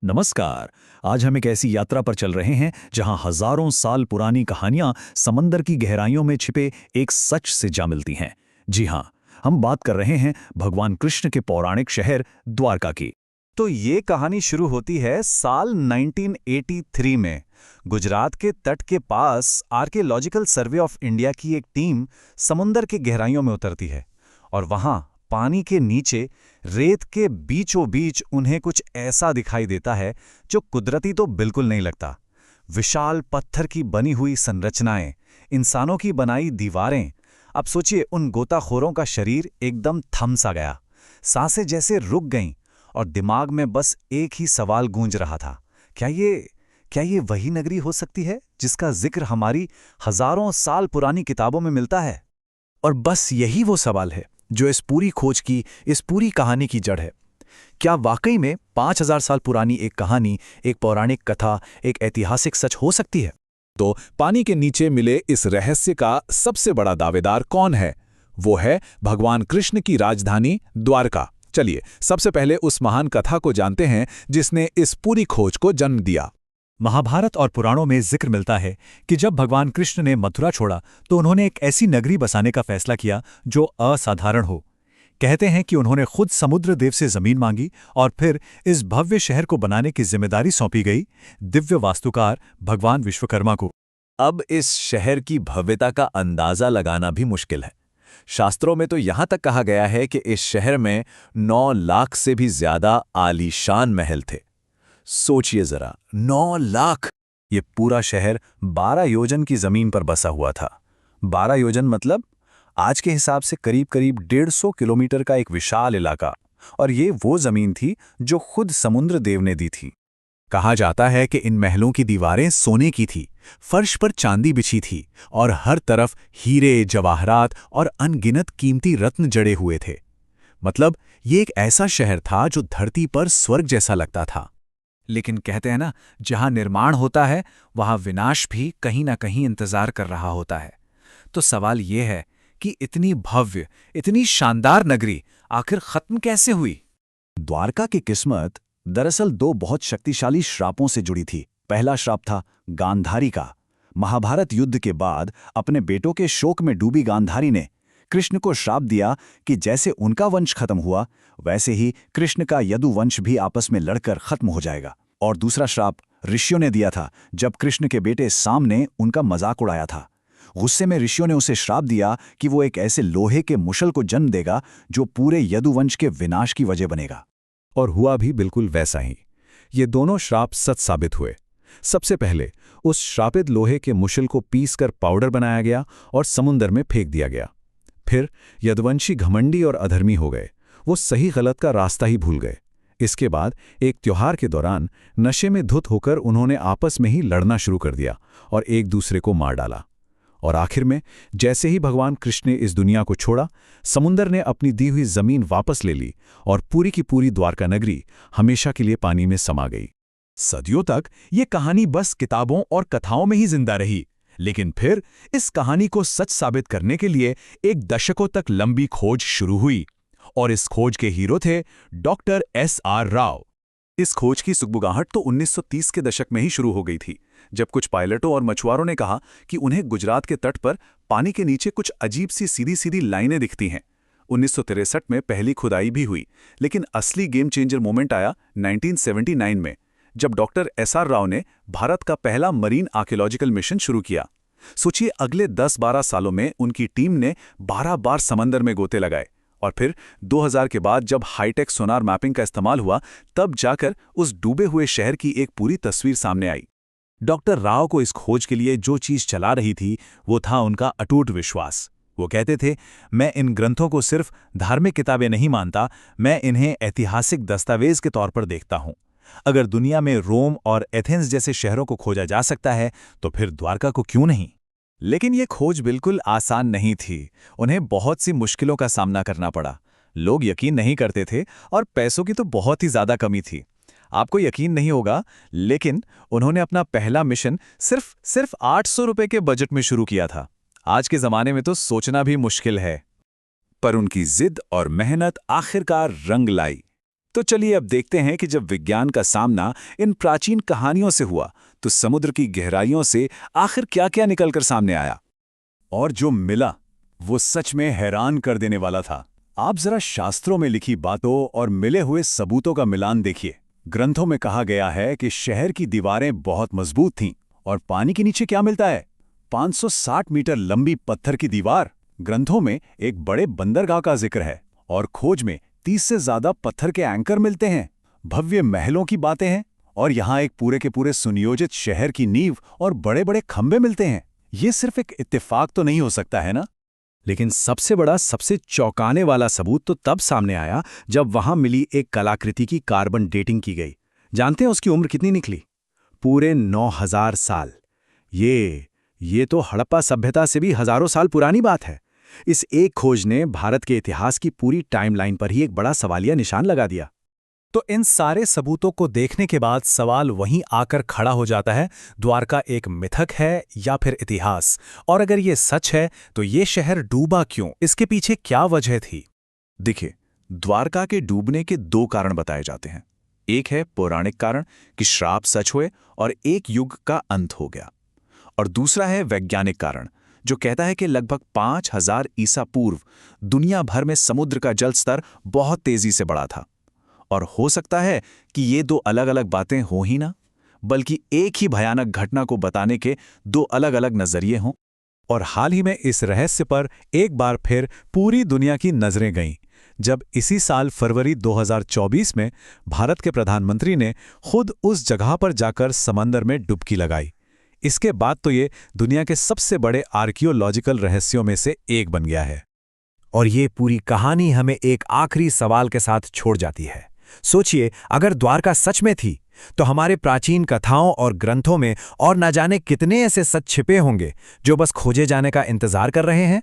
नमस्कार। आज हम एक ऐसी यात्रा पर चल रहे हैं जहां हजारों साल पुरानी कहानियां समंदर की गहराइयों में छिपे एक सच से जा मिलती हैं। जी हां, हम बात कर रहे हैं भगवान कृष्ण के पौराणिक शहर द्वारका की। तो ये कहानी शुरू होती है साल 1983 में। गुजरात के तट के पास आर्कियोलॉजिकल सर्वे ऑफ इंडिया की एक टीम समुंदर के गहराइयों में उतरती है और वहां पानी के नीचे रेत के बीचों बीच उन्हें कुछ ऐसा दिखाई देता है जो कुदरती तो बिल्कुल नहीं लगता। विशाल पत्थर की बनी हुई संरचनाएं, इंसानों की बनाई दीवारें। अब सोचिए, उन गोताखोरों का शरीर एकदम थम सा गया, सांसें जैसे रुक गईं और दिमाग में बस एक ही सवाल गूंज रहा था। क्या ये वही नगरी हो सकती है जिसका जिक्र हमारी हजारों साल पुरानी किताबों में मिलता है? और बस यही वो सवाल है जो इस पूरी खोज की, इस पूरी कहानी की जड़ है। क्या वाकई में 5000 साल पुरानी एक कहानी, एक पौराणिक कथा, एक ऐतिहासिक सच हो सकती है? तो पानी के नीचे मिले इस रहस्य का सबसे बड़ा दावेदार कौन है? वो है भगवान कृष्ण की राजधानी द्वारका। चलिए सबसे पहले उस महान कथा को जानते हैं जिसने इस पूरी खोज को जन्म दिया। महाभारत और पुराणों में जिक्र मिलता है कि जब भगवान कृष्ण ने मथुरा छोड़ा तो उन्होंने एक ऐसी नगरी बसाने का फैसला किया जो असाधारण हो। कहते हैं कि उन्होंने खुद समुद्र देव से जमीन मांगी और फिर इस भव्य शहर को बनाने की जिम्मेदारी सौंपी गई दिव्य वास्तुकार भगवान विश्वकर्मा को। अब इस शहर की भव्यता का अंदाजा लगाना भी मुश्किल है। शास्त्रों में तो यहां तक कहा गया है कि इस शहर में 9 लाख से भी ज्यादा आलीशान महल थे। सोचिए जरा, 9 लाख! ये पूरा शहर 12 योजन की जमीन पर बसा हुआ था। 12 योजन मतलब आज के हिसाब से करीब करीब 150 किलोमीटर का एक विशाल इलाका। और ये वो जमीन थी जो खुद समुद्र देव ने दी थी। कहा जाता है कि इन महलों की दीवारें सोने की थी, फर्श पर चांदी बिछी थी और हर तरफ हीरे, जवाहरात और अनगिनत कीमती रत्न जड़े हुए थे। मतलब ये एक ऐसा शहर था जो धरती पर स्वर्ग जैसा लगता था। लेकिन कहते हैं ना, जहां निर्माण होता है वहां विनाश भी कहीं ना कहीं इंतजार कर रहा होता है। तो सवाल यह है कि इतनी भव्य, इतनी शानदार नगरी आखिर खत्म कैसे हुई? द्वारका की किस्मत दरअसल 2 बहुत शक्तिशाली श्रापों से जुड़ी थी। पहला श्राप था गांधारी का। महाभारत युद्ध के बाद अपने बेटों के शोक में डूबी गांधारी ने कृष्ण को श्राप दिया कि जैसे उनका वंश खत्म हुआ, वैसे ही कृष्ण का यदु वंश भी आपस में लड़कर खत्म हो जाएगा। और दूसरा श्राप ऋषियों ने दिया था, जब कृष्ण के बेटे साम ने उनका मजाक उड़ाया था। गुस्से में ऋषियों ने उसे श्राप दिया कि वो एक ऐसे लोहे के मुशल को जन्म देगा जो पूरे यदुवंश के विनाश की वजह बनेगा। और हुआ भी बिल्कुल वैसा ही। ये दोनों श्राप सच साबित हुए। सबसे पहले उस श्रापित लोहे के मुशल को पीसकर पाउडर बनाया गया और समुंदर में फेंक दिया गया। फिर यदुवंशी घमंडी और अधर्मी हो गए। वो सही गलत का रास्ता ही भूल गए। इसके बाद एक त्योहार के दौरान नशे में धुत होकर उन्होंने आपस में ही लड़ना शुरू कर दिया और एक दूसरे को मार डाला। और आखिर में जैसे ही भगवान कृष्ण ने इस दुनिया को छोड़ा, समुंदर ने अपनी दी हुई जमीन वापस ले ली और पूरी की पूरी द्वारका नगरी हमेशा के लिए पानी में समा गई। सदियों तक ये कहानी बस किताबों और कथाओं में ही जिंदा रही, लेकिन फिर इस कहानी को सच साबित करने के लिए एक दशकों तक लंबी खोज शुरू हुई। और इस खोज के हीरो थे डॉक्टर S.R. राव। इस खोज की सुगबुगाहट तो 1930 के दशक में ही शुरू हो गई थी, जब कुछ पायलटों और मछुआरों ने कहा कि उन्हें गुजरात के तट पर पानी के नीचे कुछ अजीब सी सीधी सीधी लाइनें दिखती हैं। 1963 में पहली खुदाई भी हुई, लेकिन असली गेम चेंजर मोमेंट आया 1979 में, जब डॉक्टर S.R. राव ने भारत का पहला मरीन आर्कियोलॉजिकल मिशन शुरू किया। सोचिए, अगले 10-12 सालों में उनकी टीम ने 12 बार समंदर में गोते लगाए और फिर 2000 के बाद जब हाईटेक सोनार मैपिंग का इस्तेमाल हुआ, तब जाकर उस डूबे हुए शहर की एक पूरी तस्वीर सामने आई। डॉक्टर राव को इस खोज के लिए जो चीज चला रही थी वो था उनका अटूट विश्वास। वो कहते थे, मैं इन ग्रंथों को सिर्फ धार्मिक किताबें नहीं मानता, मैं इन्हें ऐतिहासिक दस्तावेज के तौर पर देखता हूं। अगर दुनिया में रोम और एथेंस जैसे शहरों को खोजा जा सकता है तो फिर द्वारका को क्यों नहीं? लेकिन ये खोज बिल्कुल आसान नहीं थी। उन्हें बहुत सी मुश्किलों का सामना करना पड़ा। लोग यकीन नहीं करते थे और पैसों की तो बहुत ही ज्यादा कमी थी। आपको यकीन नहीं होगा, लेकिन उन्होंने अपना पहला मिशन सिर्फ 800 रुपए के बजट में शुरू किया था। आज के जमाने में तो सोचना भी मुश्किल है। पर उनकी जिद और मेहनत आखिरकार रंग लाई। तो चलिए अब देखते हैं कि जब विज्ञान का सामना इन प्राचीन कहानियों से हुआ तो समुद्र की गहराइयों से आखिर क्या-क्या निकलकर सामने आया। और जो मिला वो सच में हैरान कर देने वाला था। आप जरा शास्त्रों में लिखी बातों और मिले हुए सबूतों का मिलान देखिए। ग्रंथों में कहा गया है कि शहर की दीवारें बहुत मजबूत थीं और पानी के नीचे क्या मिलता है? 560 मीटर लंबी पत्थर की दीवार। ग्रंथों में एक बड़े बंदरगाह का जिक्र है और खोज में 30 से ज्यादा पत्थर के एंकर मिलते हैं। भव्य महलों की बातें हैं और यहाँ एक पूरे के पूरे सुनियोजित शहर की नींव और बड़े-बड़े खंभे मिलते हैं। ये सिर्फ एक इत्तेफाक तो नहीं हो सकता है ना? लेकिन सबसे बड़ा, सबसे चौंकाने वाला सबूत तो तब सामने आया जब वहां मिली एक कलाकृति की कार्बन डेटिंग की गई। जानते हैं उसकी उम्र कितनी निकली? पूरे 9000 साल। ये तो हड़प्पा सभ्यता से भी हजारों साल पुरानी बात है। इस एक खोज ने भारत के इतिहास की पूरी टाइमलाइन पर ही एक बड़ा सवालिया निशान लगा दिया। तो इन सारे सबूतों को देखने के बाद सवाल वहीं आकर खड़ा हो जाता है, द्वारका एक मिथक है या फिर इतिहास? और अगर ये सच है तो ये शहर डूबा क्यों? इसके पीछे क्या वजह थी? देखिए, द्वारका के डूबने के 2 कारण बताए जाते हैं। एक है पौराणिक कारण कि श्राप सच हुए और एक युग का अंत हो गया, और दूसरा है वैज्ञानिक कारण जो कहता है कि लगभग 5000 ईसा पूर्व दुनिया भर में समुद्र का जल स्तर बहुत तेजी से बढ़ा था। और हो सकता है कि ये 2 अलग-अलग बातें हो ही ना, बल्कि एक ही भयानक घटना को बताने के 2 अलग-अलग नजरिए हों। और हाल ही में इस रहस्य पर एक बार फिर पूरी दुनिया की नजरें गईं, जब इसी साल फरवरी 2024 में भारत के प्रधानमंत्री ने खुद उस जगह पर जाकर समंदर में डुबकी लगाई। इसके बाद तो ये दुनिया के सबसे बड़े आर्कियोलॉजिकल रहस्यों में से एक बन गया है। और ये पूरी कहानी हमें एक आखिरी सवाल के साथ छोड़ जाती है। सोचिए, अगर द्वारका सच में थी तो हमारे प्राचीन कथाओं और ग्रंथों में और न जाने कितने ऐसे सच छिपे होंगे जो बस खोजे जाने का इंतजार कर रहे हैं।